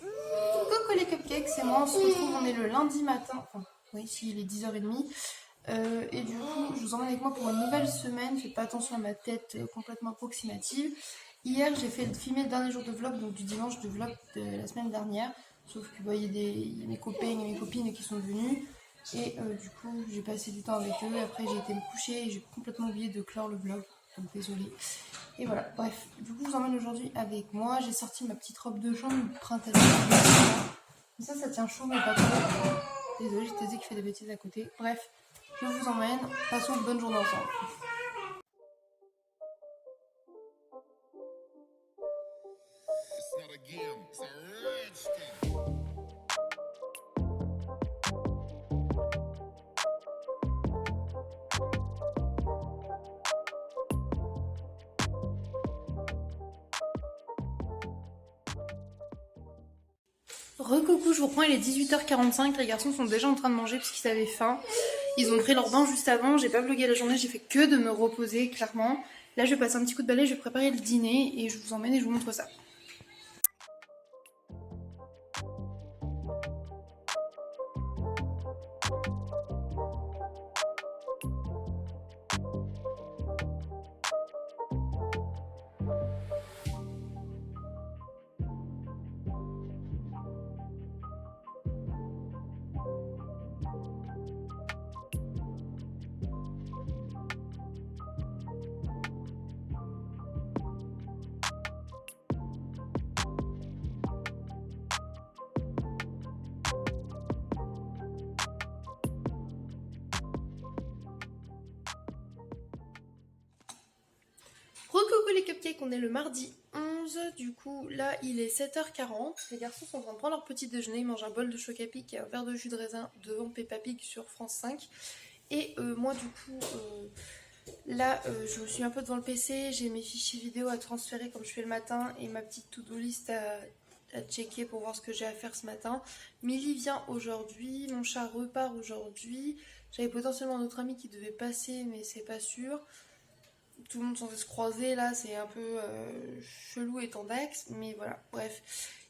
Coucou les cupcakes, c'est moi, on se retrouve, on est le lundi matin, enfin oui, si il est 10h30. Et du coup, je vous emmène avec moi pour une nouvelle semaine. Faites pas attention à ma tête complètement approximative. Hier, j'ai fait filmer le dernier jour de vlog, donc du dimanche de vlog de la semaine dernière. Sauf que bah, il y a mes copains et mes copines qui sont venus. Et du coup, j'ai passé du temps avec eux. Après, j'ai été me coucher et j'ai complètement oublié de clore le vlog. Donc désolée. Et voilà, bref. Du coup, je vous emmène aujourd'hui avec moi. J'ai sorti ma petite robe de chambre printanière. Ça tient chaud, mais pas trop. Désolée, j'ai Thésée qui fait des bêtises à côté. Bref, je vous emmène. Passons une bonne journée ensemble. Recoucou, je vous reprends, il est 18h45, les garçons sont déjà en train de manger puisqu'ils avaient faim. Ils ont pris leur bain juste avant, j'ai pas vlogué la journée, j'ai fait que de me reposer clairement. Là je vais passer un petit coup de balai, je vais préparer le dîner et je vous emmène et je vous montre ça. Recoucou les cupcakes, on est le mardi 11, du coup là il est 7h40, les garçons sont en train de prendre leur petit déjeuner, ils mangent un bol de Chocapic et un verre de jus de raisin devant Peppa Pig sur France 5. Et moi du coup là je me suis un peu devant le PC, j'ai mes fichiers vidéo à transférer comme je fais le matin et ma petite to-do list à checker pour voir ce que j'ai à faire ce matin. Milly vient aujourd'hui, mon chat repart aujourd'hui, j'avais potentiellement un autre ami qui devait passer mais c'est pas sûr. Tout le monde censé se croiser là, c'est un peu chelou étant d'Aix, mais voilà, bref.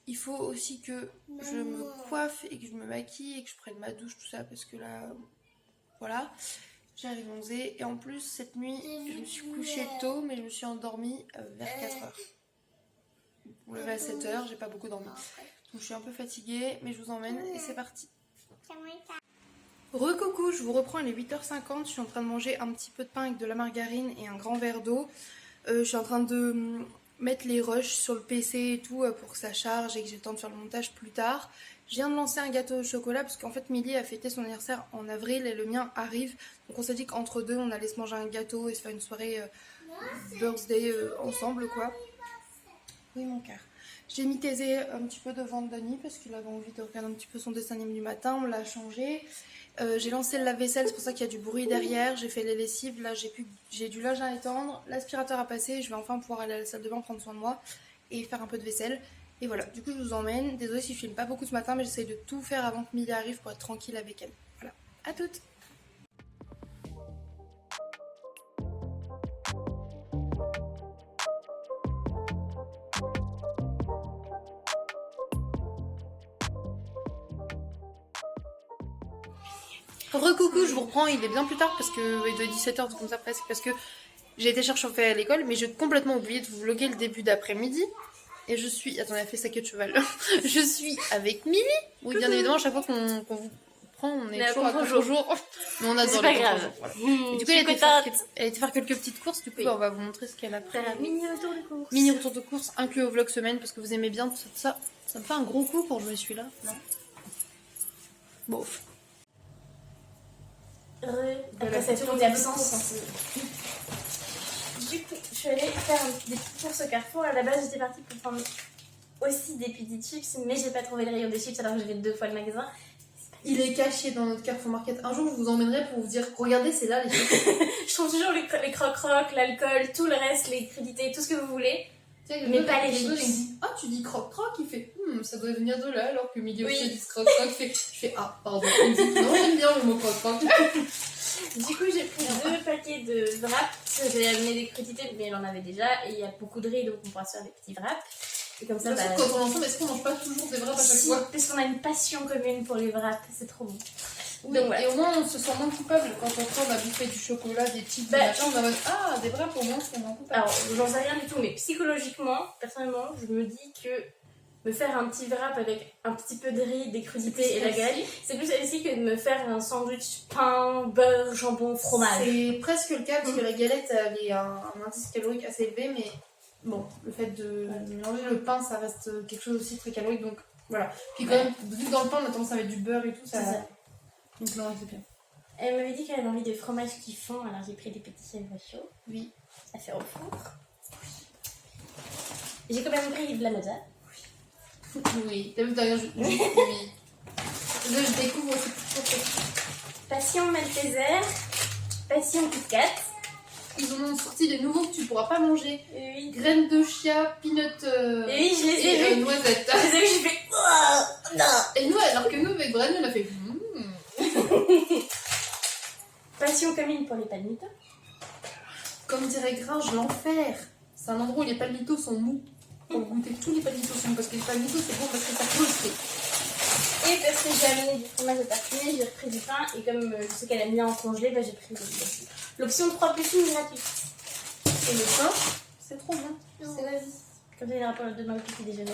Il faut aussi que je me coiffe et que je me maquille et que je prenne ma douche, tout ça, parce que là, voilà, j'arrive 11h. Et en plus, cette nuit, je me suis couchée tôt, mais je me suis endormie vers 4h. Pour lever à 7h, j'ai pas beaucoup dormi. Donc je suis un peu fatiguée, mais je vous emmène et c'est parti. Recoucou, je vous reprends, il est 8h50, je suis en train de manger un petit peu de pain avec de la margarine et un grand verre d'eau. Je suis en train de mettre les rushs sur le PC et tout pour que ça charge et que j'ai le temps de faire le montage plus tard. Je viens de lancer un gâteau au chocolat parce qu'en fait Milly a fêté son anniversaire en avril et le mien arrive. Donc on s'est dit qu'entre deux on allait se manger un gâteau et se faire une soirée birthday ensemble quoi. Oui mon cœur. J'ai mis Thésée un petit peu devant Dani parce qu'il avait envie de regarder un petit peu son dessin animé du matin, on l'a changé. J'ai lancé le lave-vaisselle, c'est pour ça qu'il y a du bruit derrière. J'ai fait les lessives, là j'ai du linge à étendre, l'aspirateur a passé, je vais enfin pouvoir aller à la salle de bain prendre soin de moi et faire un peu de vaisselle. Et voilà, du coup je vous emmène. Désolée si je filme pas beaucoup ce matin, mais j'essaye de tout faire avant que Milly arrive pour être tranquille avec elle. Voilà, à toutes. Recoucou, je vous reprends, il est bien plus tard parce que il doit être 17h, tout comme ça presque, parce que j'ai été chercher un fait à l'école, mais j'ai complètement oublié de vous vlogger le début d'après-midi. Et je suis... Attendez, elle fait sa queue de cheval. Je suis avec Milly. Oui, bien évidemment, à chaque fois qu'on vous prend, on est toujours à contre-jour. Mais on adore les contre-jours. Voilà. Et du coup, elle a été faire quelques petites courses. Du coup, on va vous montrer ce qu'elle a pris. Mini retour de course. Mini retour de course, inclus au vlog semaine, parce que vous aimez bien tout ça. Ça me fait un gros coup pour jouer celui-là. Non. Bon. Après cette tour d'absence. Du coup, je suis allée faire des petites courses au Carrefour. À la base, j'étais partie pour prendre aussi des petits chips, mais j'ai pas trouvé le rayon des chips alors que j'ai fait 2 fois le magasin. Il est caché dans notre Carrefour Market. Un jour, je vous emmènerai pour vous dire, regardez, c'est là les chips. Je trouve toujours les croque-croque, l'alcool, tout le reste, les crédités, tout ce que vous voulez. Mais pas les chips. Ah, tu dis croque-croque, il fait ça doit venir de là, alors que Milly aussi dit croque-croque. Je fais ah, pardon. Il me dit non, j'aime bien le mot croque-croque. Du coup, j'ai pris 2 paquets de wraps. J'ai amené des crudités, mais elle en avait déjà. Et il y a beaucoup de riz, donc on pourra se faire des petits wraps. Et comme ça, De toute façon, quand on est ensemble, est-ce qu'on mange pas toujours des wraps à chaque fois? parce qu'on a une passion commune pour les wraps, c'est trop bon. Oui, donc, voilà. Et au moins on se sent moins coupable quand on prend la bouffée du chocolat, des chips, des machins, on a mode ah, des wraps au moins on se sent moins coupable. Alors, j'en sais rien du tout, mais psychologiquement, personnellement, je me dis que me faire un petit wrap avec un petit peu de riz, des crudités et la galette, c'est plus healthy que de me faire un sandwich pain, beurre, jambon, fromage. C'est presque le cas parce que la galette elle est un indice calorique assez élevé, mais bon, le fait de mélanger le pain ça reste quelque chose aussi très calorique, donc voilà. Puis quand même, vu que dans le pain on a tendance à mettre du beurre et tout, ça. Donc non, c'est bien. Elle m'avait dit qu'elle avait envie de fromage qui fond, alors j'ai pris des petits chèvres chauds. Oui. À faire au four. J'ai quand même pris de la mozza. Oui, t'as vu d'ailleurs, oui. Je découvre aussi. Passion Malteser, passion Kit Kat. Ils en ont sorti des nouveaux que tu pourras pas manger. Oui. Graines de chia, peanut oui, je les ai vus. Noisettes. Je les ai vus, j'ai fait oh, non. Et nous, alors que nous, avec Bren, on a fait Passion commune pour les palmitos. Comme dirait Gringe, l'enfer. C'est un endroit où les palmitos sont mous. Pour goûter tous les palmitos sont mous. Parce que les palmitos, c'est bon parce que ça pose. Et parce que j'ai amené du fromage à tartiner, j'ai repris du pain. Et comme je sais qu'elle aime bien en congelé, bah, j'ai pris l'option 3 plus 1 gratuite. Et le pain, c'est trop bon. C'est la vie. Comme ça, il y aura pour le demain le petit déjeuner.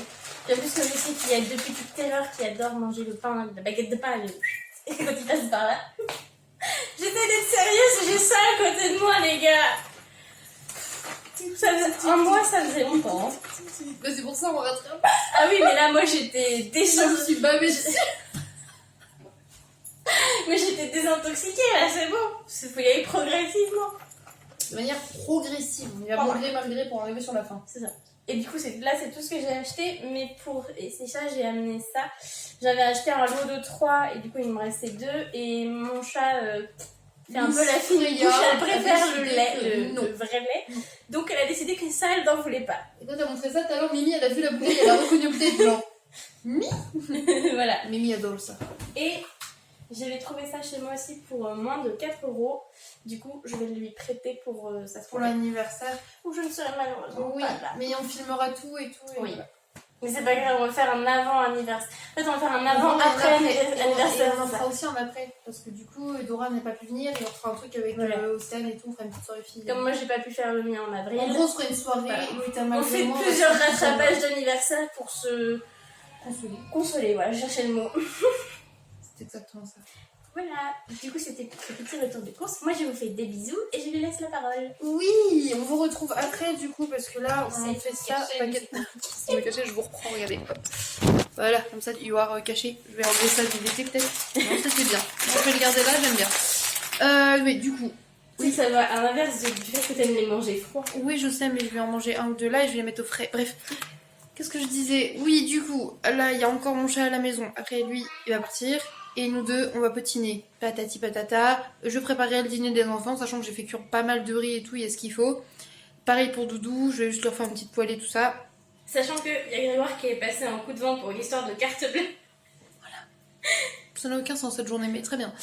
Et en plus, comme je sais qu'il y a deux petites terreurs qui adorent manger le pain, la baguette de pain, et quand ils passent par là. J'essaie d'être sérieuse, j'ai ça à côté de moi, les gars. Un mois, ça faisait longtemps. Mais c'est pour ça on rattrape. Ah oui, mais là, moi, j'étais Je suis babée. Mais j'étais désintoxiquée, là, c'est bon. Il faut y aller progressivement. De manière progressive. On y va bon gré mal gré pour arriver sur la fin. C'est ça. Et du coup, là, c'est tout ce que j'ai acheté. Mais pour ces chats, j'ai amené ça. J'avais acheté un lot de 3 et du coup, il me restait 2. Et mon chat fait un peu la fine bouche. Elle préfère le lait, le vrai lait. Donc, elle a décidé que ça, elle n'en voulait pas. Et quand t'as montré ça, tout à l'heure, Mimi, elle a vu la bouteille, elle a reconnu la bouteille de genre. Mimi. Voilà. Mimi adore ça. Et j'avais trouvé ça chez moi aussi pour moins de 4 €. Du coup, je vais lui prêter pour sa Pour l'anniversaire. Où je ne serai malheureusement Oui, pas là. mais on filmera tout et tout. Et oui. Voilà. Mais c'est pas grave, on va faire un avant-anniversaire. En fait, on va faire un avant-après anniversaire. Et on en fera aussi un après. Parce que du coup, Dora n'a pas pu venir et on fera un truc avec Océane et tout. On fera une petite soirée fille. Comme moi, j'ai pas pu faire le mien en avril. En gros, on se fera une soirée. Voilà. On fait plusieurs rattrapages d'anniversaire pour se consoler. Voilà, je cherchais le mot. C'est exactement ça. Voilà, du coup c'était ce petit retour de course. Moi je vous fais des bisous et je lui laisse la parole. Oui, on vous retrouve après du coup parce que là on fait ça. T'inquiète, on va cacher, je vous reprends, regardez. Hop. Voilà, comme ça you are caché. Je vais enlever ça du l'été peut-être. Non, ça c'est bien. Je vais le garder là, j'aime bien. Mais du coup. Oui, ça va à l'inverse du fait que t'aimes les manger froids. Oui, je sais, mais je vais en manger un ou deux là et je vais les mettre au frais. Bref. Qu'est-ce que je disais? Oui, du coup, là il y a encore mon chat à la maison. Après lui, il va partir. Et nous deux, on va potiner. Patati patata. Je préparerai le dîner des enfants, sachant que j'ai fait cuire pas mal de riz et tout, il y a ce qu'il faut. Pareil pour Doudou, je vais juste leur faire une petite poêlée, tout ça. Sachant qu'il y a Grégoire qui est passé un coup de vent pour l'histoire de carte bleue. Voilà. Ça n'a aucun sens cette journée, mais très bien.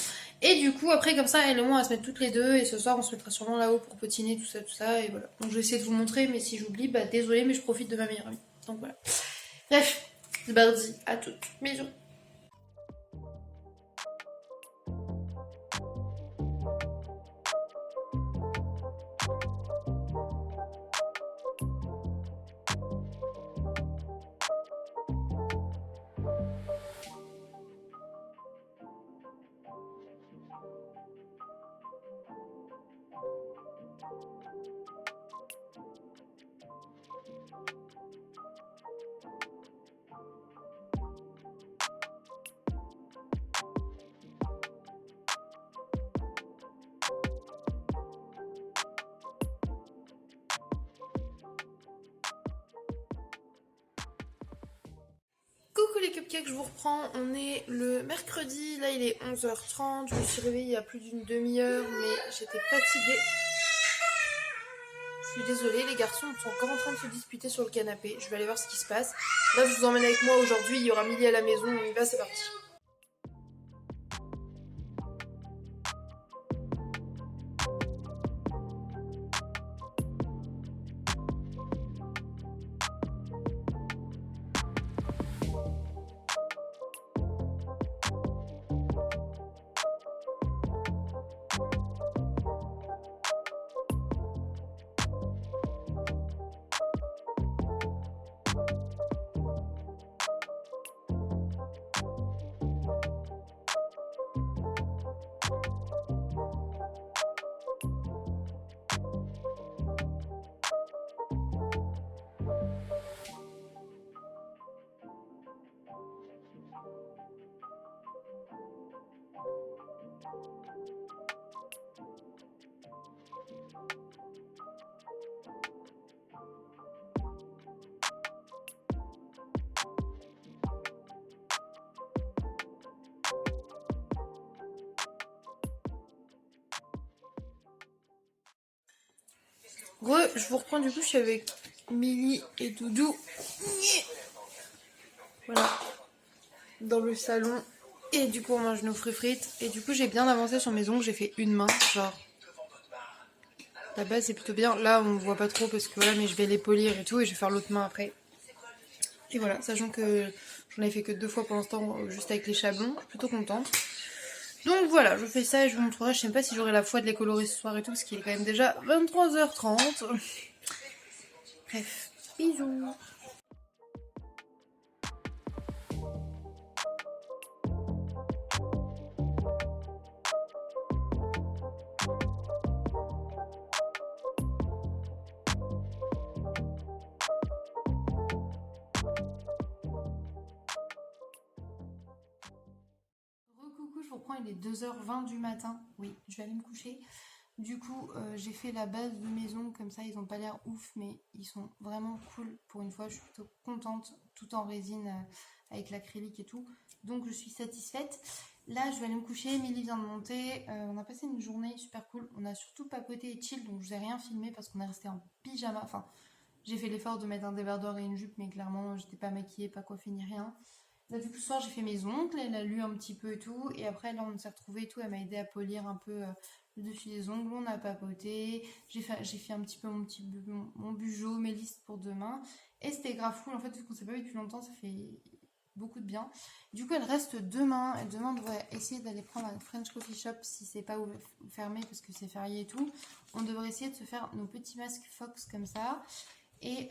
Et du coup, après, comme ça, elle et moi, on va se mettre toutes les deux. Et ce soir, on se mettra sûrement là-haut pour potiner, tout ça. Et voilà. Donc je vais essayer de vous montrer, mais si j'oublie, bah désolé, mais je profite de ma meilleure amie. Donc voilà. Bref, c'est parti. À toutes. Bisous. Coucou les cupcakes, je vous reprends. On est le mercredi, là il est 11h30. Je me suis réveillée il y a plus d'une demi-heure, mais j'étais fatiguée. Je suis désolée, les garçons sont encore en train de se disputer sur le canapé. Je vais aller voir ce qui se passe. Là, je vous emmène avec moi aujourd'hui. Il y aura Milly à la maison. On y va, c'est parti. Je vous reprends du coup, je suis avec Milly et Doudou. Voilà. Dans le salon. Et du coup, on mange nos frites. Et du coup, j'ai bien avancé sur mes ongles. J'ai fait une main, genre. La base, c'est plutôt bien. Là, on voit pas trop parce que voilà, mais je vais les polir et tout. Et je vais faire l'autre main après. Et voilà, sachant que j'en ai fait que 2 fois pour l'instant, juste avec les chablons. Je suis plutôt contente. Donc voilà, je fais ça et je vous montrerai. Je sais même pas si j'aurai la foi de les colorer ce soir et tout, parce qu'il est quand même déjà 23h30. Bref, bisous. Coucou, je vous reprends, il est 2h20 du matin. Oui, je vais aller me coucher. Du coup, j'ai fait la base de mes ongles, comme ça ils ont pas l'air ouf, mais ils sont vraiment cool pour une fois. Je suis plutôt contente, tout en résine avec l'acrylique et tout. Donc je suis satisfaite. Là, je vais aller me coucher. Milly vient de monter. On a passé une journée super cool. On a surtout papoté et chill, donc je vous ai rien filmé parce qu'on est resté en pyjama. Enfin, j'ai fait l'effort de mettre un débardeur et une jupe, mais clairement, j'étais pas maquillée, pas coiffée ni rien. Là, du coup, ce soir, j'ai fait mes ongles, elle a lu un petit peu et tout. Et après, là, on s'est retrouvés et tout. Elle m'a aidé à polir un peu le dessus des ongles. On a papoté. J'ai fait un petit peu mon bugeot, mes listes pour demain. Et c'était grave cool. En fait, vu qu'on s'est pas vu depuis longtemps, ça fait beaucoup de bien. Du coup, elle reste demain. Et demain, on devrait essayer d'aller prendre un French Coffee Shop si c'est pas fermé parce que c'est férié et tout. On devrait essayer de se faire nos petits masques Fox comme ça. Et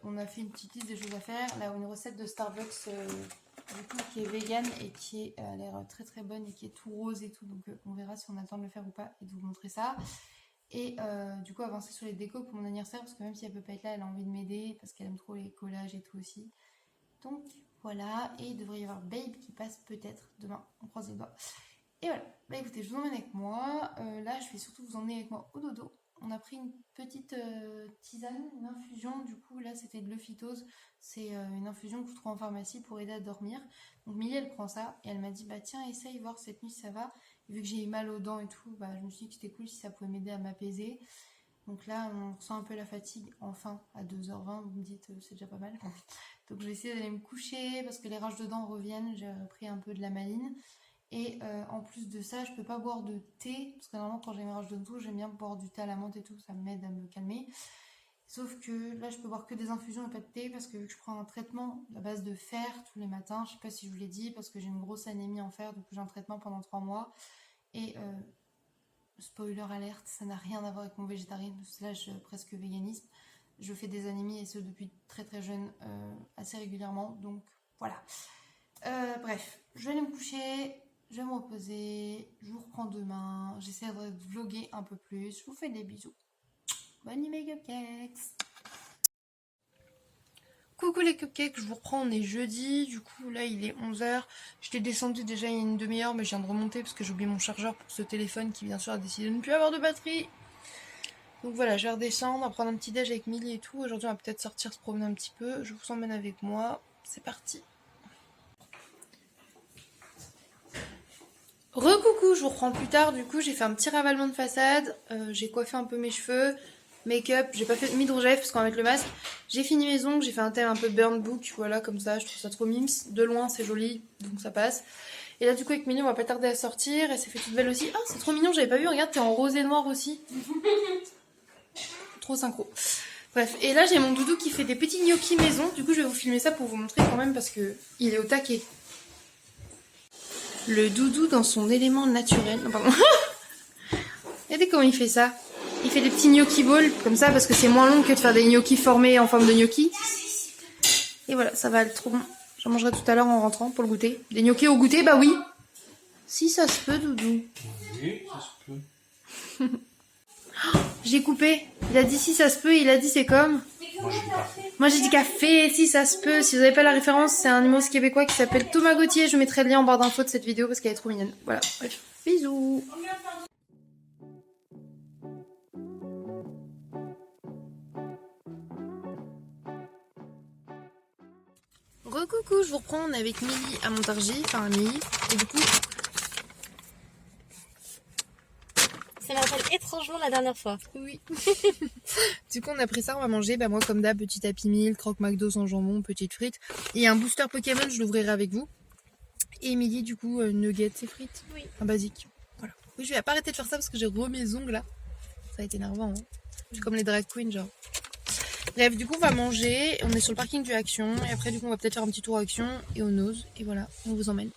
on a fait une petite liste des choses à faire. Là, une recette de Starbucks du coup, qui est vegan et qui a l'air très très bonne et qui est tout rose et tout. Donc on verra si on a le temps de le faire ou pas et de vous montrer ça. Et du coup, avancer sur les décos pour mon anniversaire parce que même si elle peut pas être là, elle a envie de m'aider parce qu'elle aime trop les collages et tout aussi. Donc voilà. Et il devrait y avoir Babe qui passe peut-être demain. On croise les doigts. Et voilà. Bah écoutez, je vous emmène avec moi. Là, je vais surtout vous emmener avec moi au dodo. On a pris une petite tisane, une infusion. Du coup, là, c'était de l'euphytose. C'est une infusion que vous trouvez en pharmacie pour aider à dormir. Donc, Milly, elle prend ça et elle m'a dit, bah tiens, essaye, voir cette nuit, ça va. Et vu que j'ai eu mal aux dents et tout, bah, je me suis dit que c'était cool si ça pouvait m'aider à m'apaiser. Donc là, on ressent un peu la fatigue, enfin, à 2h20. Vous me dites, c'est déjà pas mal. Donc, je vais essayer d'aller me coucher parce que les rages de dents reviennent. J'ai pris un peu de la maline. Et en plus de ça, je peux pas boire de thé, parce que normalement quand j'ai mes rages de dents, j'aime bien boire du thé à la menthe et tout, ça m'aide à me calmer. Sauf que là, je peux boire que des infusions et pas de thé, parce que vu que je prends un traitement à base de fer tous les matins, je sais pas si je vous l'ai dit, parce que j'ai une grosse anémie en fer, donc j'ai un traitement pendant 3 mois. Et spoiler alerte, ça n'a rien à voir avec mon végétarisme, slash presque véganisme. Je fais des anémies et ce depuis très très jeune, assez régulièrement, donc voilà. Bref, je vais aller me coucher. Je vais me reposer, je vous reprends demain, j'essaie de vlogger un peu plus, je vous fais des bisous. Bonne nuit mes cupcakes. Coucou les cupcakes, je vous reprends, on est jeudi, du coup là il est 11h. J'étais descendue déjà il y a une demi-heure mais je viens de remonter parce que j'ai oublié mon chargeur pour ce téléphone qui bien sûr a décidé de ne plus avoir de batterie. Donc voilà, je vais redescendre, on va prendre un petit déj avec Milly et tout. Aujourd'hui on va peut-être sortir se promener un petit peu, je vous emmène avec moi, c'est parti. Recoucou, je vous reprends plus tard. Du coup, j'ai fait un petit ravalement de façade. J'ai coiffé un peu mes cheveux, make-up. J'ai pas mis de rouge à lèvres parce qu'on va mettre le masque. J'ai fini mes ongles. J'ai fait un thème un peu burn book. Voilà, comme ça. Je trouve ça trop mimes. De loin, c'est joli, donc ça passe. Et là, du coup, avec Milly, on va pas tarder à sortir. Elle s'est fait toute belle aussi. Ah, c'est trop mignon. J'avais pas vu. Regarde, t'es en rose et noir aussi. Trop synchro. Bref, et là, j'ai mon doudou qui fait des petits gnocchis maison. Du coup, je vais vous filmer ça pour vous montrer quand même parce que il est au taquet. Le doudou dans son élément naturel. Non, pardon. Regardez comment il fait ça. Il fait des petits gnocchi balls comme ça parce que c'est moins long que de faire des gnocchis formés en forme de gnocchi. Et voilà, ça va être trop bon. J'en mangerai tout à l'heure en rentrant pour le goûter. Des gnocchis au goûter, bah oui. Si ça se peut, doudou. Oui, ça se peut. J'ai coupé. Il a dit si ça se peut, il a dit c'est comme. Moi j'ai dit café, si ça se peut. Si vous n'avez pas la référence, c'est un humoriste québécois qui s'appelle Thomas Gauthier. Je mettrai le lien en barre d'infos de cette vidéo parce qu'elle est trop mignonne. Voilà, bref. Bisous. Recoucou, je vous reprends, on est avec Milly à Montargis, enfin à Milly, et du coup, Ça me rappelle étrangement la dernière fois. Oui. Du coup, on a pris ça, on va manger. Bah, moi, comme d'hab, petit Happy Meal, croque McDo sans jambon, petite frite. Et un booster Pokémon, je l'ouvrirai avec vous. Et Émilie, du coup, nuggets et frites. Oui. Un basique. Voilà. Oui, je vais pas arrêter de faire ça parce que j'ai remis mes ongles là. Ça a été énervant, hein. Je suis comme les drag queens, genre. Bref, du coup, on va manger. On est sur le parking du Action. Et après, du coup, on va peut-être faire un petit tour Action et au Nose. Et voilà, on vous emmène.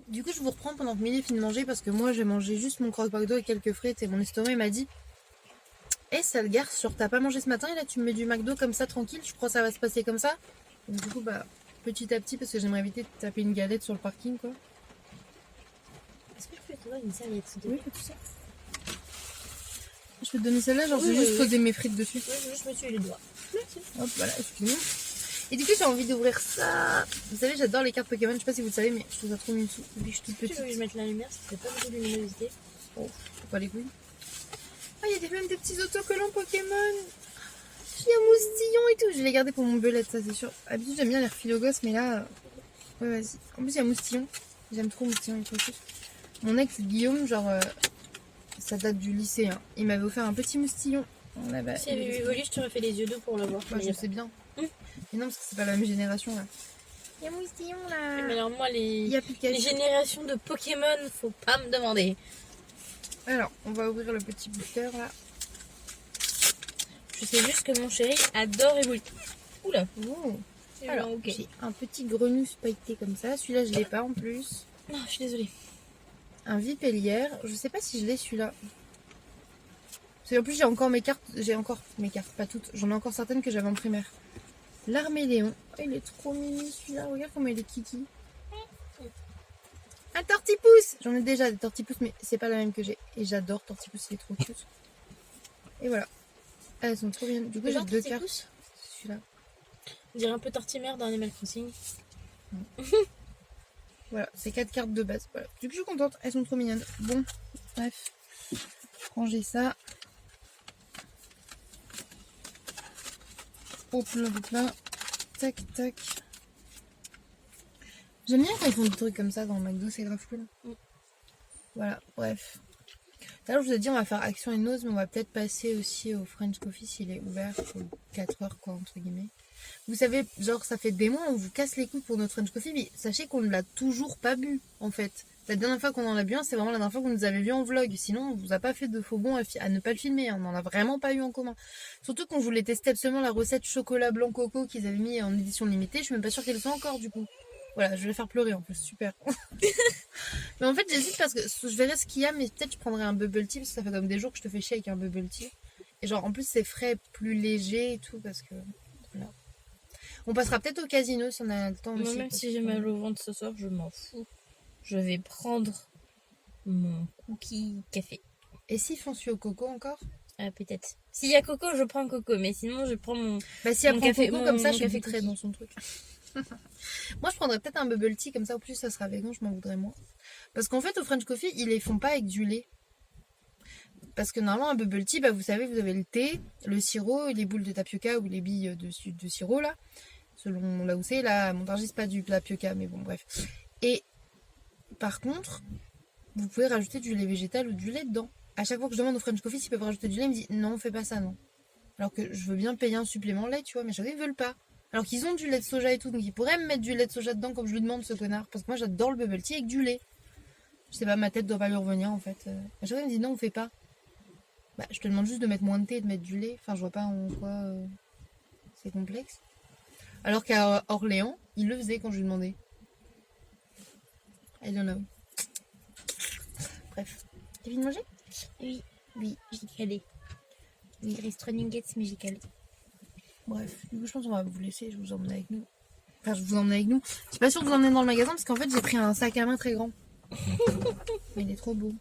Du coup, je vous reprends pendant que Milly finit de manger parce que moi, j'ai mangé juste mon croque-McDo et quelques frites et mon estomac il m'a dit « Eh, sale garce, genre t'as pas mangé ce matin et là tu me mets du McDo comme ça tranquille, je crois que ça va se passer comme ça ?» Donc du coup, bah, petit à petit, parce que j'aimerais éviter de taper une galette sur le parking, quoi. Est-ce que je peux te donner une serviette s'il te Oui, plaît? tout ça. Je peux te donner celle-là, genre Oui, j'ai juste oui. posé mes frites dessus. Oui, je vais juste me tuer les doigts. Merci. Hop, voilà, excusez-moi. Et du coup, j'ai envie d'ouvrir ça. Vous savez, j'adore les cartes Pokémon, je sais pas si vous le savez, mais je trouve ça trop mignon depuis que je suis toute Tu petite. veux que je mette la lumière, ça fait pas beaucoup de luminosité. Oh, faut pas les couilles. Ah, il y a même des petits autocollants Pokémon. Il y a moustillon et tout. Je l'ai gardé pour mon belette, ça c'est sûr. D'habitude, j'aime bien les refiler aux gosses, mais là. Ouais, vas-y. En plus, il y a moustillon. J'aime trop moustillon et tout. Mon ex Guillaume, genre. Ça date du lycée. Hein. Il m'avait offert un petit moustillon. On avait. Si elle avait eu Oli, je t'aurais fait les yeux doux pour l'avoir. Bah, je sais bien. Mais non, parce que c'est pas la même génération là. Il y a moustillon là. Mais alors, moi, Il y a Pikachu. les générations de Pokémon, faut pas me demander. Alors, on va ouvrir le petit booster là. Je sais juste que mon chéri adore Evoli. Oula. Oh. Alors, Alors, ok. j'ai un petit grenouille pailleté comme ça. Celui-là, je l'ai pas en plus. Non, je suis désolée. Un Vipellière. Je sais pas si je l'ai celui-là. Parce qu'en plus, j'ai encore mes cartes, pas toutes. J'en ai encore certaines que j'avais en primaire. L'Arméléon. Oh, il est trop mimi celui-là. Regarde comment il est kiki. Un Tortipousse. J'en ai déjà des Tortipousse, mais c'est pas la même que j'ai. Et j'adore Tortipousse, il est trop cute. Et voilà. Elles sont trop bien. Du coup, j'ai deux cartes. Celui-là. On dirait un peu Tortimère dans Animal Crossing. Voilà, c'est 4 cartes de base. Voilà. Du coup, je suis contente. Elles sont trop mignonnes. Bon, bref. Ranger ça. Hop là, hop là. Tac, tac. J'aime bien quand ils font des trucs comme ça dans le McDo, c'est grave cool. Voilà, bref. Là, je vous ai dit, on va faire Action et Nose, mais on va peut-être passer aussi au French Coffee s'il est ouvert pour 4 heures, quoi, entre guillemets. Vous savez, genre, ça fait des mois, on vous casse les couilles pour notre French Coffee, mais sachez qu'on ne l'a toujours pas bu, en fait. La dernière fois qu'on en a bu un, c'est vraiment la dernière fois qu'on nous avait vu en vlog. Sinon, on vous a pas fait de faux bons à ne pas le filmer. On n'en a vraiment pas eu en commun. Surtout qu'on voulait tester absolument la recette chocolat blanc coco qu'ils avaient mis en édition limitée. Je suis même pas sûre qu'elle soit encore, du coup. Voilà, je vais la faire pleurer en plus, super. Mais en fait, j'hésite parce que je verrai ce qu'il y a, mais peut-être je prendrai un bubble tea parce que ça fait comme des jours que je te fais chier avec un bubble tea. Et genre, en plus, c'est frais, plus léger et tout parce que. Voilà. On passera peut-être au casino si on a le temps. Moi, aussi, même parce si que- j'ai mal au ventre ce soir, je m'en fous. Je vais prendre mon cookie café. Et s'ils font celui au coco encore? Ah, peut-être. S'il y a coco, je prends coco, mais sinon, je prends mon. Bah, si elle Mon prend café- coco mon- comme ça, mon je café goûterai cookie. dans son truc. Moi, je prendrais peut-être un bubble tea comme ça. Au plus, ça sera vegan, je m'en voudrais moins. Parce qu'en fait, au French Coffee, ils les font pas avec du lait. Parce que normalement, un bubble tea, bah, vous savez, vous avez le thé, le sirop, les boules de tapioca ou les billes de sirop, là. Selon là où c'est, là, à Montargis, c'est pas du tapioca, mais bon, bref. Et par contre, vous pouvez rajouter du lait végétal ou du lait dedans. À chaque fois que je demande au French Coffee s'ils peuvent rajouter du lait, ils me disent non, fais pas ça, non. Alors que je veux bien payer un supplément lait, tu vois, mais à chaque fois, ils veulent pas. Alors qu'ils ont du lait de soja et tout, donc ils pourraient me mettre du lait de soja dedans comme je lui demande, ce connard. Parce que moi, j'adore le bubble tea avec du lait. Je sais pas, ma tête doit pas lui revenir en fait. À chaque fois, il me dit non, on fait pas. Bah, je te demande juste de mettre moins de thé et de mettre du lait. Enfin, je vois pas en quoi c'est complexe. Alors qu'à Orléans, il le faisait quand je lui demandais. I don't know. Bref. T'as fini de manger? Oui, Oui. j'ai calé. Il reste 3 nuggets, mais j'ai calé. Bref. Du coup, je pense qu'on va vous laisser. Je vous emmène avec nous. Enfin, je vous emmène avec nous. Je suis pas sûre de vous emmener dans le magasin parce qu'en fait, j'ai pris un sac à main très grand. Mais il est trop beau.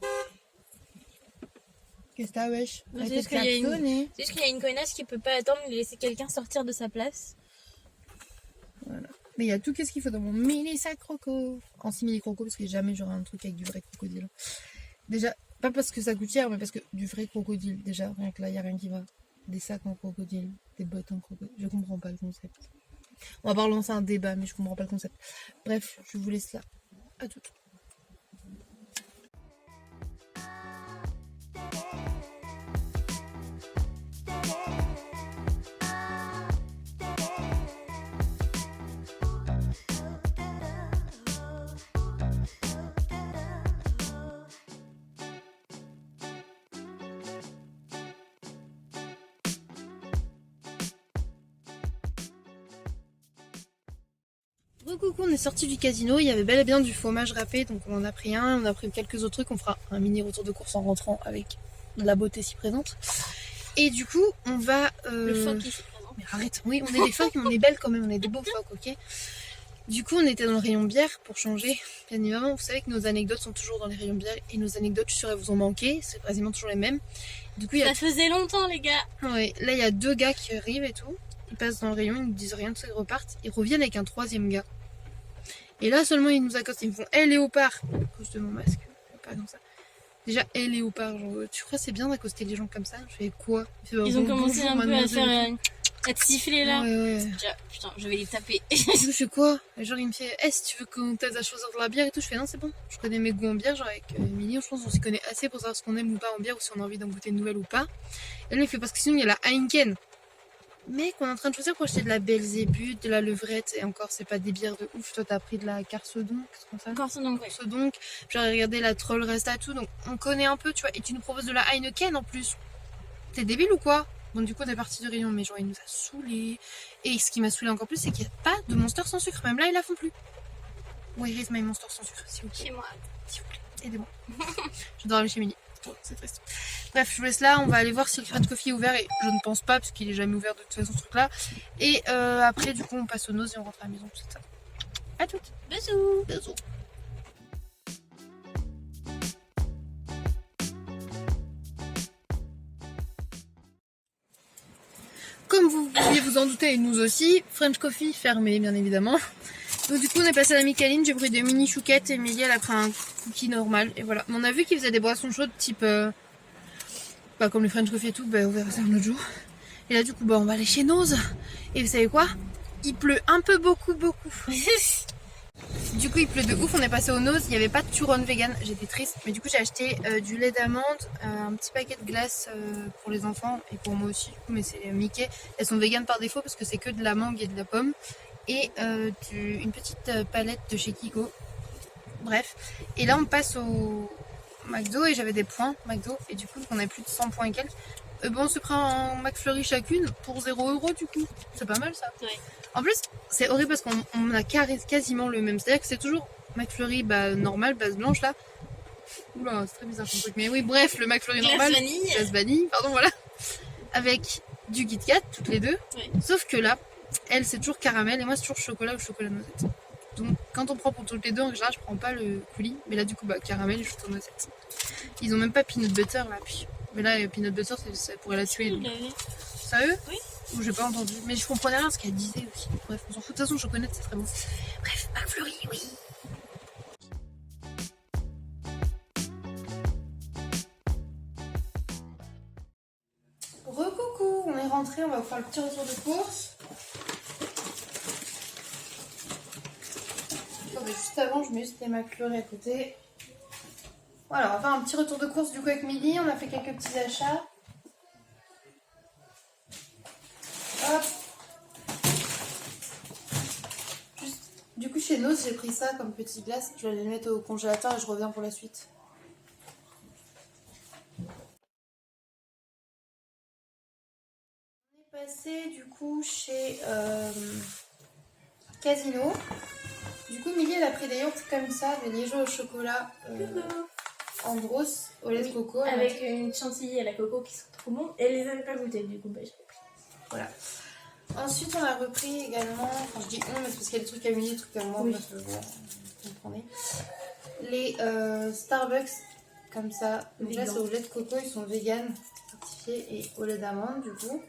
Qu'est-ce que t'as, wesh? Non, c'est Arrêtez juste de qu'il y a une- klaxonner. C'est juste qu'il y a une connasse qui peut pas attendre de laisser quelqu'un sortir de sa place. Mais il y a tout qu'est-ce qu'il faut dans mon mini sac croco. En simili croco parce que jamais j'aurai un truc avec du vrai crocodile. Déjà, Pas parce que ça coûte cher, mais parce que du vrai crocodile, déjà, rien que là, il n'y a rien qui va. Des sacs en crocodile, des bottes en crocodile. Je comprends pas le concept. On va pas relancer un débat, mais je comprends pas le concept. Bref, je vous laisse là. À tout. Coucou, on est sorti du casino, il y avait bel et bien du fromage râpé, donc on en a pris un, on a pris quelques autres trucs, on fera un mini retour de course en rentrant avec la beauté si présente. Et du coup, on va... Le phoque ici présent. Mais arrête, oui, on est des phoques, mais on est belles quand même, on est des beaux phoques, ok. Du coup, on était dans le rayon bière pour changer, bien évidemment. Vous savez que nos anecdotes sont toujours dans les rayons bière, et nos anecdotes, je suis sûre, elles vous ont manqué, c'est quasiment toujours les mêmes. Du coup, Ça faisait longtemps, les gars. Ouais, là, il y a 2 gars qui arrivent et tout. Ils passent dans le rayon, ils nous disent rien, ils repartent. Ils reviennent avec un 3e gars. Et là seulement ils nous accostent, ils me font hey, léopard à cause de mon masque, pas comme ça. Déjà hey, léopard, genre tu crois c'est bien d'accoster les gens comme ça? Je fais quoi? Ils ont commencé un peu à faire à te siffler là. Ouais. Putain, je vais les taper. Je fais quoi? Genre il me fait si tu veux qu'on t'aide à choisir de la bière et tout, je fais non c'est bon. Je connais mes goûts en bière, genre avec Émilie, je pense qu'on s'y connaît assez pour savoir ce qu'on aime ou pas en bière ou si on a envie d'en goûter une nouvelle ou pas. Et là il fait parce que sinon il y a la Heineken. Mais qu'on est en train de choisir pour acheter de la Belzébuth, de la levrette, et encore c'est pas des bières de ouf. Toi t'as pris de la Carsodon, qu'est-ce qu'on ça? Carsodon, ouais. Carsodon, j'ai regardé la Troll Reste à tout, donc on connaît un peu, tu vois. Et tu nous proposes de la Heineken en plus. T'es débile ou quoi? Bon du coup on est parti du rayon, mais genre il nous a saoulés. Et ce qui m'a saoulé encore plus, c'est qu'il n'y a pas de Monster sans sucre. Même là ils la font plus. Where is my Monster sans sucre, s'il vous plaît? Chez moi. S'il vous plaît, aidez-moi. Je dois aller chez Émilie. C'est triste. Bref, je vous laisse là, on va aller voir si le French Coffee est ouvert et je ne pense pas parce qu'il est jamais ouvert de toute façon ce truc là. Et après du coup on passe aux noses et on rentre à la maison, tout ça. À toutes. Bisous. Bisous. Comme vous pouviez vous en douter et nous aussi, French Coffee fermé bien évidemment. Donc du coup on est passé à la Micaline, j'ai pris des mini chouquettes et Émilie elle a pris un cookie normal et voilà. Mais on a vu qu'ils faisaient des boissons chaudes type pas comme le French Coffee et tout, on verra ça un autre jour. Et là du coup on va aller chez Nose. Et vous savez quoi? Il pleut un peu beaucoup. Du coup il pleut de ouf, on est passé au Nose, il n'y avait pas de turon vegan, j'étais triste. Mais du coup j'ai acheté du lait d'amande, un petit paquet de glace pour les enfants et pour moi aussi. Du coup, mais c'est Mickey, elles sont vegan par défaut parce que c'est que de la mangue et de la pomme. Et une petite palette de chez Kiko. Bref. Et là on passe au McDo et j'avais des points McDo. Et du coup on a plus de 100 points et quelques. On se prend en McFlurry chacune pour 0 € du coup. C'est pas mal ça. Ouais. En plus c'est horrible parce qu'on a quasiment le même. C'est-à-dire que c'est toujours McFlurry normal, base blanche là. Oula c'est très bizarre ton truc. Mais oui bref le McFlurry normal. Glace vanille. Pardon voilà. Avec du Kit Kat toutes les deux. Ouais. Sauf que là elle c'est toujours caramel et moi c'est toujours chocolat ou chocolat noisette. Donc quand on prend pour toutes les deux en général je prends pas le coulis. Mais là du coup caramel et chocolat noisette. Ils ont même pas peanut butter là puis. Mais là peanut butter ça pourrait la tuer. Donc. Sérieux? Oui. Ou j'ai pas entendu. Mais je comprenais rien ce qu'elle disait aussi. Bref on s'en fout. De toute façon chocolat c'est très bon. Bref McFlurry oui. Recoucou, on est rentré, on va vous faire le petit retour de course. Juste avant, je mets juste les McFlurry à côté. Voilà, on va faire un petit retour de course du coup avec Milly. On a fait quelques petits achats. Hop. Du coup, chez Nose, j'ai pris ça comme petite glace. Je vais aller le mettre au congélateur et je reviens pour la suite. On est passé du coup chez Casino. Du coup, Milly, elle a pris des yaourts comme ça, des liégeois au chocolat en grosse, au lait de coco. Avec une chantilly à la coco qui sont trop bons. Et elle les avait pas goûtés, du coup, je l'ai pris. Voilà. Ensuite, on a repris également, enfin je dis on, mais c'est parce qu'il y a des trucs à Milly, des trucs à moi, oui. parce que voilà, vous comprenez. Les Starbucks, comme ça. Donc là, c'est au lait de coco, ils sont vegan, certifiés, et au lait d'amande, du coup.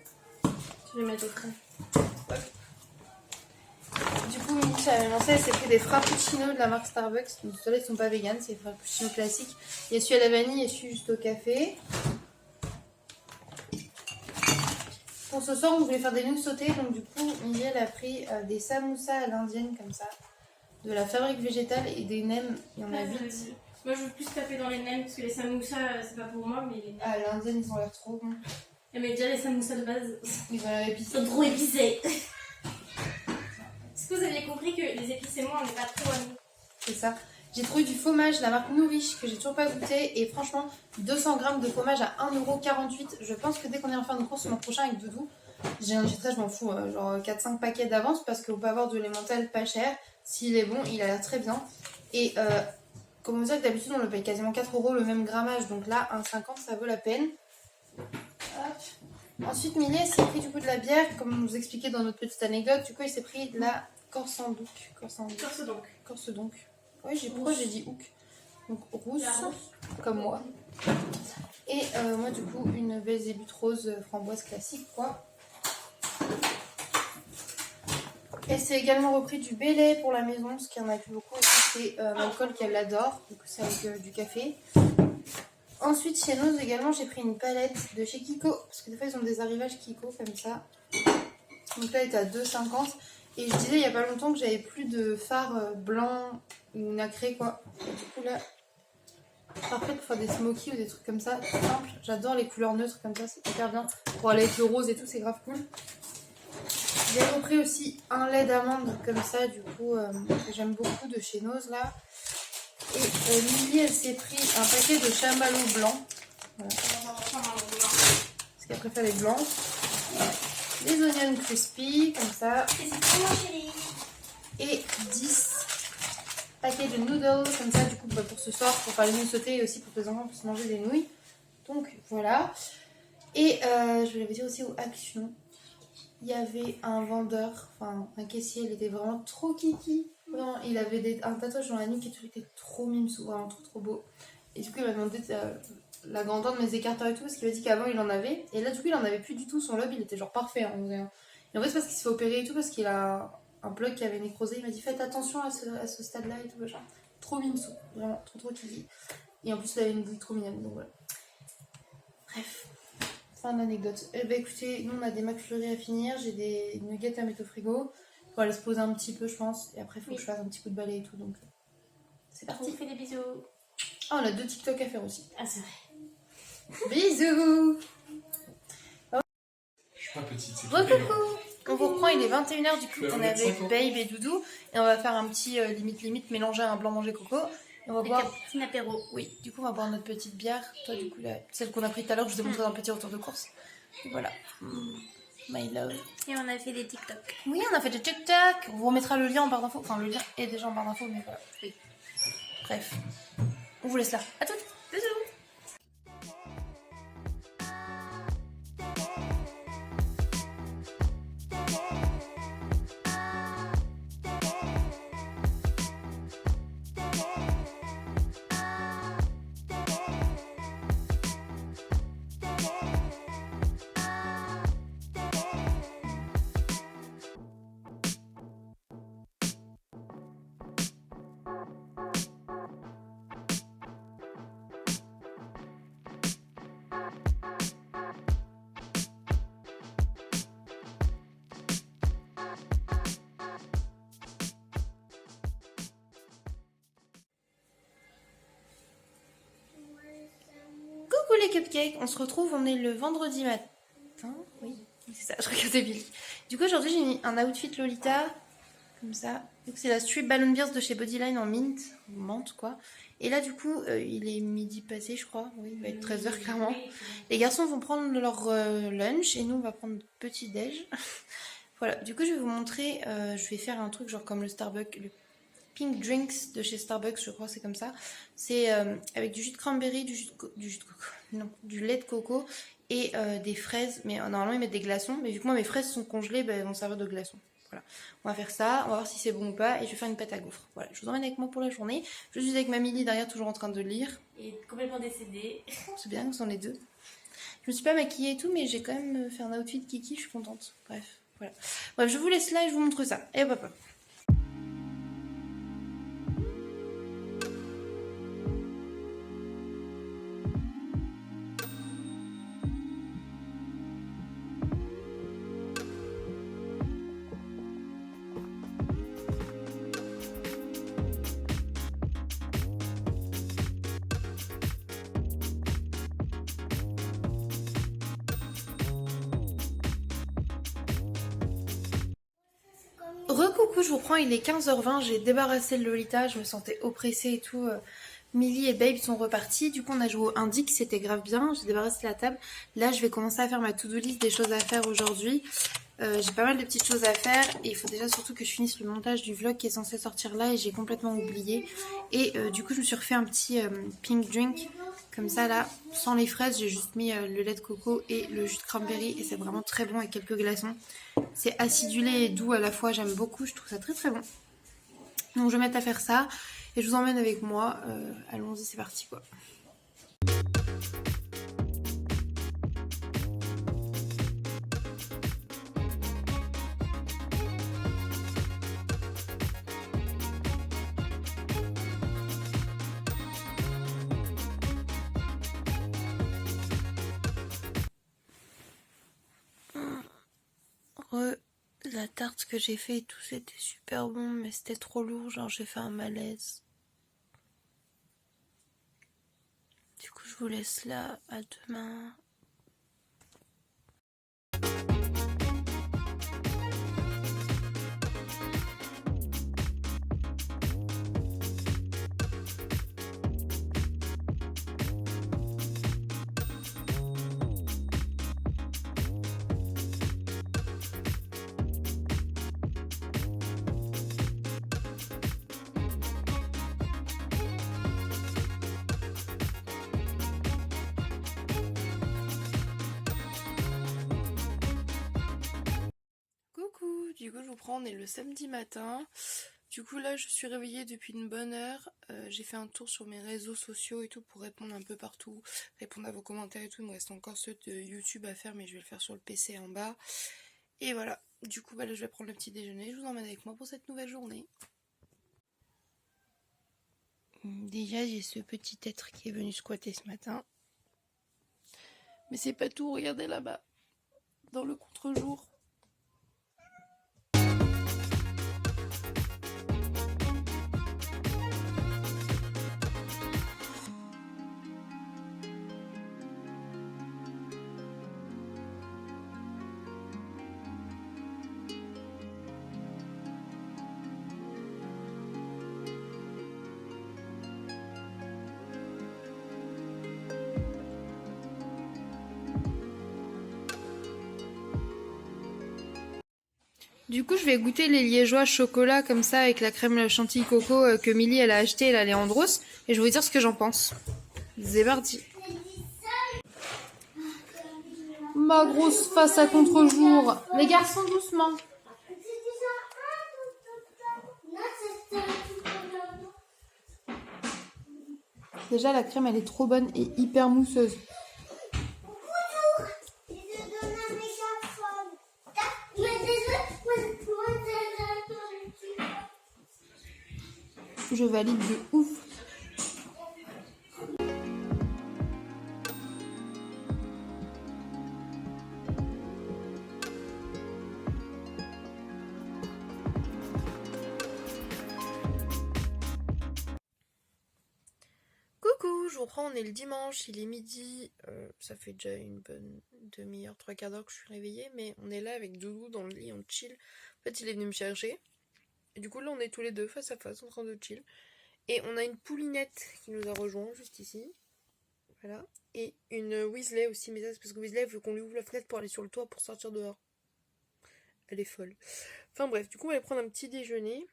Je vais mettre au frais. Du coup, Milly Clémence, elle a lancé, elle s'est pris des frappuccinos de la marque Starbucks. Donc ceux-là, ils sont pas vegan, c'est des frappuccinos classiques. Il y a celui à la vanille et celui juste au café. Pour ce soir, on voulait faire des nouilles sautées. Donc du coup, Miguel a pris des samoussas à l'indienne comme ça. De la fabrique végétale et des nems. Il y en a 8. Moi, je veux plus taper dans les nems parce que les samoussas, c'est pas pour moi, mais les nems. Ah, l'indienne, ils ont l'air trop bons. Mais déjà, les samoussas de base, Ils ont l'air ils épicés. sont trop épicés. Est-ce que vous aviez compris que les épices et moi, on n'est pas trop amis? C'est ça. J'ai trouvé du fromage, la marque Nourish, que j'ai toujours pas goûté. Et franchement, 200 grammes de fromage à 1,48 €. Je pense que dès qu'on ira faire nos courses le mois prochain avec Doudou, j'ai un ça, je m'en fous, genre 4-5 paquets d'avance parce qu'on peut avoir de l'emmental pas cher. S'il est bon, il a l'air très bien. Et comme vous dire que d'habitude, on le paye quasiment 4 € le même grammage. Donc là, 1,50 €, ça vaut la peine. Hop. Ensuite, Millet s'est pris du coup de la bière, comme on vous expliquait dans notre petite anecdote. Du coup, il s'est pris de la Corse-donc. Corse donc. Oui, pourquoi j'ai dit ouk? Donc rousse, comme moi. Et moi, du coup, une Belzébuth rose framboise classique, quoi. Elle s'est également repris du Belay pour la maison, parce qu'il y en a plus beaucoup. Et c'est l'alcool qu'elle adore, donc c'est avec du café. Ensuite, chez Nose également, j'ai pris une palette de chez Kiko, parce que des fois, ils ont des arrivages Kiko comme ça. Donc là, elle est à 2,50 €. Et je disais il y a pas longtemps que j'avais plus de fard blanc ou nacré, quoi. Et du coup, là, parfait pour faire des smokies ou des trucs comme ça, tout simple. J'adore les couleurs neutres comme ça, c'est hyper bien. Pour aller avec le rose et tout, c'est grave cool. J'ai repris aussi un lait d'amande comme ça, du coup, que j'aime beaucoup de chez Nose là. Et Lily, elle s'est pris un paquet de chamallows blancs. Voilà. Parce qu'elle préfère les blancs. Voilà. Les oignons crispy, comme ça. Et c'est trop mon chéri. Et 10 paquets de noodles, comme ça, du coup, pour ce soir, pour faire les nouilles sautées et aussi pour que les enfants puissent manger des nouilles. Donc, voilà. Et je voulais vous dire aussi aux Action, il y avait un vendeur, enfin, un caissier, il était vraiment trop kiki. Vraiment, il avait un tatouage dans la nuque et tout, il était trop mimsou, vraiment trop beau. Et du coup, il m'a demandé la grandeur de mes écarteurs et tout, parce qu'il m'a dit qu'avant il en avait. Et là, du coup, il en avait plus du tout, son lobe, il était genre parfait. Hein, et en fait, c'est parce qu'il se fait opérer et tout, parce qu'il a un bloc qui avait nécrosé. Il m'a dit, faites attention à ce stade-là et tout, genre. Trop mimsou, vraiment, trop kiki. Et en plus, il avait une bouille trop mignonne, donc voilà. Bref. Fin d'anecdote. Eh ben écoutez, nous on a des McFlurry à finir, j'ai des nuggets à mettre au frigo. Faut aller se poser un petit peu, je pense. Et après, il faut que je fasse un petit coup de balai et tout, donc c'est On parti. vous fait des bisous. Ah, on a 2 TikTok à faire aussi. Ah, c'est vrai. Bisous. Je suis pas petite, c'est Recoucou. On vous reprend, il est 21 h du coup, Tu vas on est mettre avec 5 ans. Babe et Doudou. Et on va faire un petit limite mélanger un blanc manger coco. Et on va Avec boire. un petit apéro. Oui, du coup, on va boire notre petite bière. Toi, du coup, celle qu'on a pris tout à l'heure, je vous ai montré dans le petit retour de course. Et voilà. My love. Et on a fait des TikTok. Oui, on a fait des TikTok. On vous remettra le lien en barre d'infos. Enfin, le lien est déjà en barre d'infos, mais voilà. Oui. Bref. On vous laisse là. À toutes. Bisous. Coucou les cupcakes. On se retrouve, on est le vendredi matin. Oui, c'est ça, je regardais Billy. Du coup, aujourd'hui, j'ai mis un outfit Lolita. Comme ça. Donc, c'est la Street Balloon Beers de chez Bodyline en menthe quoi. Et là, du coup, il est midi passé, je crois. Oui, il va être 13 h clairement. Les garçons vont prendre leur lunch et nous, on va prendre petit déj. Voilà, du coup, je vais vous montrer. Je vais faire un truc genre comme le Starbucks, le Pink Drinks de chez Starbucks, je crois, c'est comme ça. C'est avec du jus de cranberry, du lait de coco et des fraises. Mais normalement, ils mettent des glaçons. Mais vu que moi, mes fraises sont congelées, ben, elles vont servir de glaçons. Voilà. On va faire ça, on va voir si c'est bon ou pas. Et je vais faire une pâte à gaufres. Voilà, je vous emmène avec moi pour la journée. Je suis avec ma Milly derrière, toujours en train de lire. Et complètement décédée. C'est bien, nous sommes les deux. Je me suis pas maquillée et tout, mais j'ai quand même fait un outfit kiki, je suis contente. Bref, voilà. Bref, je vous laisse là et je vous montre ça. Et hop hop. Recoucou, je vous reprends, il est 15h20, j'ai débarrassé le Lolita, je me sentais oppressée et tout. Millie et Babe sont repartis, du coup on a joué au Indique, c'était grave bien, j'ai débarrassé la table. Là je vais commencer à faire ma to-do list des choses à faire aujourd'hui. J'ai pas mal de petites choses à faire et il faut déjà surtout que je finisse le montage du vlog qui est censé sortir là et j'ai complètement oublié. Et du coup je me suis refait un petit pink drink comme ça là, sans les fraises, j'ai juste mis le lait de coco et le jus de cranberry et c'est vraiment très bon avec quelques glaçons. C'est acidulé et doux à la fois, j'aime beaucoup, je trouve ça très très bon. Donc je vais mettre à faire ça et je vous emmène avec moi. Allons-y, c'est parti quoi. La tarte que j'ai fait et tout c'était super bon mais c'était trop lourd, genre j'ai fait un malaise. Du coup je vous laisse là, à demain. Coucou, du coup je vous prends, on est le samedi matin. Du coup là je suis réveillée depuis une bonne heure. J'ai fait un tour sur mes réseaux sociaux et tout pour répondre un peu partout, répondre à vos commentaires et tout. Il me reste encore ceux de YouTube à faire mais je vais le faire sur le PC en bas. Et voilà, du coup bah, là je vais prendre le petit déjeuner, je vous emmène avec moi pour cette nouvelle journée. Déjà j'ai ce petit être qui est venu squatter ce matin. Mais c'est pas tout, regardez là-bas, dans le contre-jour. Du coup, je vais goûter les liégeois chocolat comme ça avec la crème chantilly coco que Millie elle a acheté, elle est en Andros et je vais vous dire ce que j'en pense. C'est parti. Ma grosse face à contre-jour. Les garçons doucement. Déjà la crème elle est trop bonne et hyper mousseuse. Je valide de ouf. Coucou, je vous reprends, on est le dimanche, il est midi, ça fait déjà une bonne demi-heure, 3/4 d'heure que je suis réveillée, mais on est là avec Doudou dans le lit, on chill. En fait il est venu me chercher. Et du coup là on est tous les deux face à face en train de chill. Et on a une poulinette qui nous a rejoint juste ici. Voilà. Et une Weasley aussi, mais ça c'est parce que Weasley veut qu'on lui ouvre la fenêtre pour aller sur le toit pour sortir dehors. Elle est folle. Enfin bref, du coup on va aller prendre un petit déjeuner.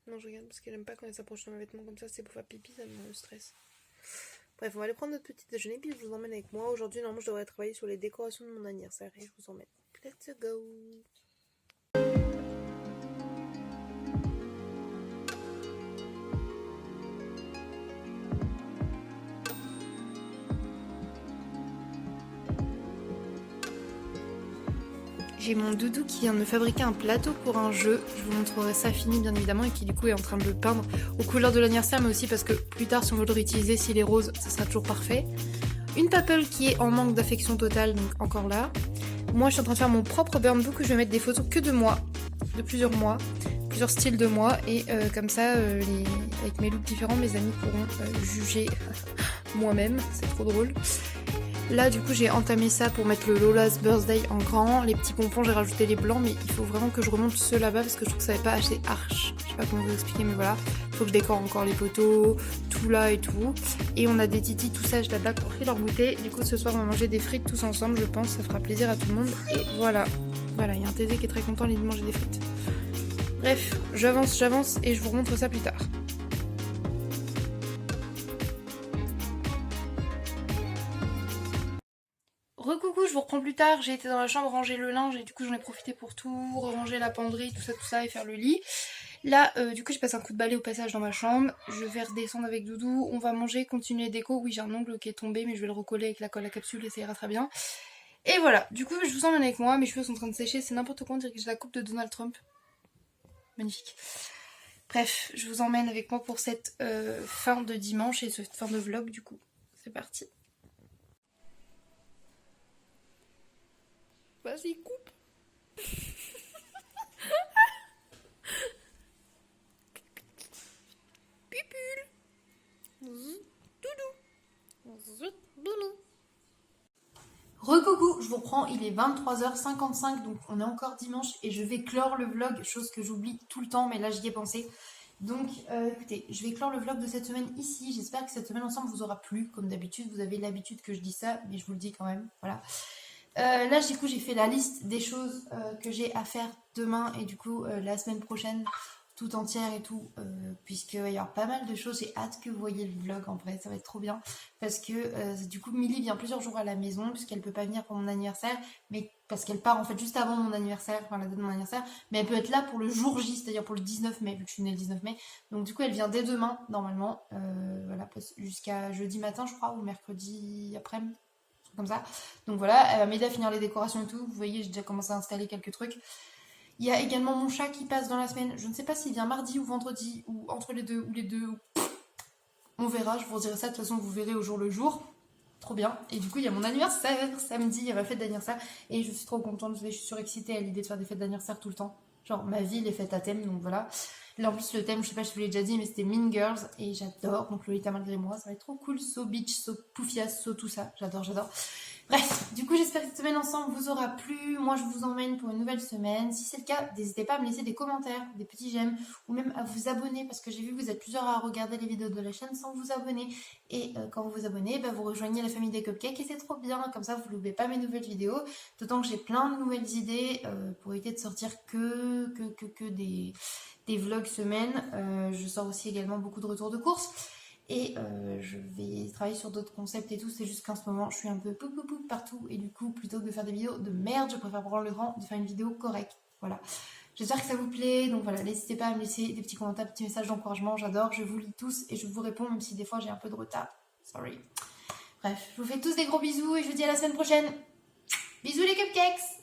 Non je regarde parce qu'elle aime pas quand elle s'approche de mes vêtements comme ça, c'est pour faire pipi, ça me met le stress. Bref, on va aller prendre notre petit déjeuner puis je vous emmène avec moi. Aujourd'hui normalement je devrais travailler sur les décorations de mon anniversaire et je vous emmène. Let's go. J'ai mon doudou qui vient de me fabriquer un plateau pour un jeu. Je vous montrerai ça fini bien évidemment et qui du coup est en train de le peindre aux couleurs de l'anniversaire mais aussi parce que plus tard si on veut le réutiliser, s'il est rose, ça sera toujours parfait. Une Papel qui est en manque d'affection totale, donc encore là. Moi je suis en train de faire mon propre burn book où je vais mettre des photos que de moi, de plusieurs mois, plusieurs styles de moi et comme ça avec mes looks différents mes amis pourront juger moi-même, c'est trop drôle. Là du coup j'ai entamé ça pour mettre le Lola's Birthday en grand. Les petits pompons j'ai rajouté les blancs, mais il faut vraiment que je remonte ceux là-bas parce que je trouve que ça n'est pas assez arche. Je sais pas comment vous expliquer, mais voilà. Il faut que je décore encore les poteaux, tout là et tout. Et on a des titis tout sage là-bas qui ont pris leur goûter. Du coup ce soir on va manger des frites tous ensemble, je pense, ça fera plaisir à tout le monde. Et voilà, voilà, il y a un Thésée qui est très content lui de manger des frites. Bref, j'avance et je vous remontre ça plus tard. Recoucou, je vous reprends plus tard, j'ai été dans la chambre ranger le linge et du coup j'en ai profité pour tout ranger la penderie, tout ça et faire le lit. Là, du coup, je passe un coup de balai au passage dans ma chambre. Je vais redescendre avec Doudou. On va manger, continuer les déco. Oui, j'ai un ongle qui est tombé, mais je vais le recoller avec la colle à capsule et ça ira très bien. Et voilà, du coup, je vous emmène avec moi. Mes cheveux sont en train de sécher, c'est n'importe quoi. On dirait que j'ai la coupe de Donald Trump. Magnifique. Bref, je vous emmène avec moi pour cette fin de dimanche et cette fin de vlog, du coup. C'est parti. Vas-y, coupe. Recoucou, je vous reprends, il est 23h55, donc on est encore dimanche et je vais clore le vlog, chose que j'oublie tout le temps, mais là j'y ai pensé. Donc écoutez, je vais clore le vlog de cette semaine ici, j'espère que cette semaine ensemble vous aura plu, comme d'habitude, vous avez l'habitude que je dis ça, mais je vous le dis quand même, voilà. Là du coup j'ai fait la liste des choses que j'ai à faire demain et du coup la semaine prochaine tout entière et tout, puisqu'il va y avoir pas mal de choses. J'ai hâte que vous voyez le vlog, en vrai ça va être trop bien, parce que du coup Milly vient plusieurs jours à la maison puisqu'elle peut pas venir pour mon anniversaire, mais parce qu'elle part en fait juste avant mon anniversaire, enfin la date de mon anniversaire, mais elle peut être là pour le jour J, c'est-à-dire pour le 19 mai, vu que je suis née le 19 mai, donc du coup elle vient dès demain normalement, voilà, jusqu'à jeudi matin je crois, ou mercredi après-midi, comme ça. Donc voilà, elle va m'aider à finir les décorations et tout. Vous voyez, j'ai déjà commencé à installer quelques trucs. Il y a également mon chat qui passe dans la semaine. Je ne sais pas s'il vient mardi ou vendredi, ou entre les deux, ou les deux. On verra, je vous dirai ça. De toute façon, vous verrez au jour le jour. Trop bien. Et du coup, il y a mon anniversaire samedi. Il y a ma fête d'anniversaire. Et je suis trop contente. Je suis surexcitée à l'idée de faire des fêtes d'anniversaire tout le temps. Genre, ma vie, les fêtes à thème. Donc voilà. Là, en plus, le thème, je sais pas si je vous l'ai déjà dit, mais c'était Mean Girls. Et j'adore. Donc, Lolita malgré moi. Ça va être trop cool. So beach, so poufias, so tout ça. J'adore. Bref, du coup j'espère que cette semaine ensemble vous aura plu. Moi je vous emmène pour une nouvelle semaine. Si c'est le cas, n'hésitez pas à me laisser des commentaires, des petits j'aime, ou même à vous abonner, parce que j'ai vu que vous êtes plusieurs à regarder les vidéos de la chaîne sans vous abonner. Et quand vous vous abonnez, vous rejoignez la famille des cupcakes et c'est trop bien. Comme ça vous ne loupez pas mes nouvelles vidéos. D'autant que j'ai plein de nouvelles idées pour éviter de sortir que des vlogs semaine. Je sors aussi également beaucoup de retours de course. Et je vais travailler sur d'autres concepts et tout, c'est juste qu'en ce moment je suis un peu pou partout et du coup plutôt que de faire des vidéos de merde, je préfère prendre le temps de faire une vidéo correcte. Voilà. J'espère que ça vous plaît, donc voilà, n'hésitez pas à me laisser des petits commentaires, des petits messages d'encouragement, j'adore, je vous lis tous et je vous réponds même si des fois j'ai un peu de retard. Sorry. Bref, je vous fais tous des gros bisous et je vous dis à la semaine prochaine. Bisous les cupcakes!